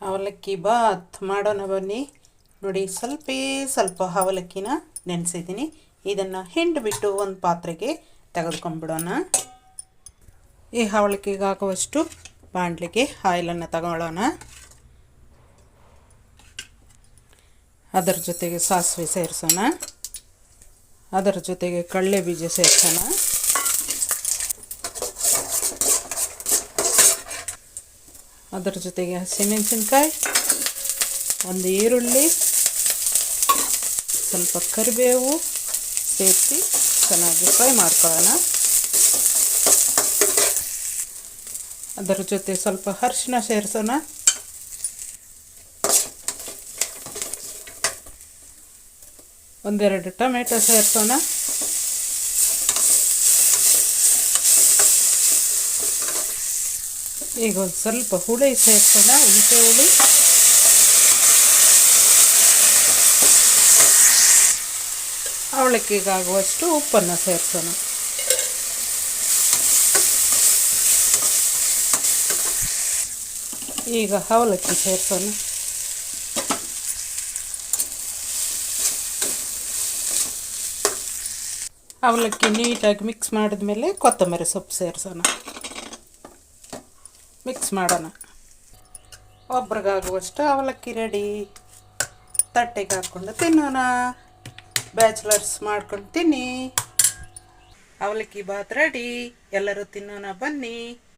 ಅವಲಕ್ಕಿ ಬಾತ್ ಮಾಡೋಣ ಬನ್ನಿ. ನೋಡಿ, ಸ್ವಲ್ಪ ಅವಲಕ್ಕಿನ ನೆನೆಸಿದ್ದೀನಿ. ಇದನ್ನು ಹಿಂಡಿಬಿಟ್ಟು ಒಂದು ಪಾತ್ರೆಗೆ ತೆಗೆದುಕೊಂಡ್ಬಿಡೋಣ. ಈ ಅವಲಕ್ಕಿಗೆ ಹಾಕುವಷ್ಟು ಬಾಣಲೆಗೆ ಆಯಿಲನ್ನು ತಗೊಳ್ಳೋಣ. ಅದರ ಜೊತೆಗೆ ಸಾಸಿವೆ ಸೇರಿಸೋಣ. ಅದರ ಜೊತೆಗೆ ಕಡಲೆ ಬೀಜ ಸೇರಿಸೋಣ. ಅದರ ಜೊತೆಗೆ ಹಸಿಮೆಣಸಿನ್ಕಾಯಿ, ಒಂದು ಈರುಳ್ಳಿ, ಸ್ವಲ್ಪ ಕರಿಬೇವು ಸೇರಿಸಿ ಚೆನ್ನಾಗಿ ಫ್ರೈ ಮಾಡ್ಕೊಳ್ಳೋಣ. ಅದರ ಜೊತೆ ಸ್ವಲ್ಪ ಅರಿಶಿನ ಸೇರಿಸೋಣ. ಒಂದೆರಡು ಟೊಮೆಟೊ ಸೇರಿಸೋಣ. ಈಗ ಒಂದು ಸ್ವಲ್ಪ ಹುಳಿ ಸೇರಿಸೋಣ, ಹುಣಸೆ ಹುಳಿ. ಅವಲಕ್ಕಿಗಾಗುವಷ್ಟು ಉಪ್ಪನ್ನು ಸೇರಿಸೋಣ. ಈಗ ಅವಲಕ್ಕಿ ಸೇರಿಸೋಣ. ಅವಲಕ್ಕಿ ನೀಟಾಗಿ ಮಿಕ್ಸ್ ಮಾಡಿದ್ಮೇಲೆ ಕೊತ್ತಂಬರಿ ಸೊಪ್ಪು ಸೇರಿಸೋಣ. ಮಿಕ್ಸ್ ಮಾಡೋಣ. ಒಬ್ರಿಗಾಗುವಷ್ಟು ಅವಲಕ್ಕಿ ರೆಡಿ. ತಟ್ಟೆಗೆ ಹಾಕ್ಕೊಂಡು ತಿನ್ನೋಣ. ಬ್ಯಾಚುಲರ್ಸ್ ಮಾಡ್ಕೊಂಡು ತಿನ್ನಿ. ಅವಲಕ್ಕಿ ಬಾತ್ ರೆಡಿ. ಎಲ್ಲರೂ ತಿನ್ನೋಣ ಬನ್ನಿ.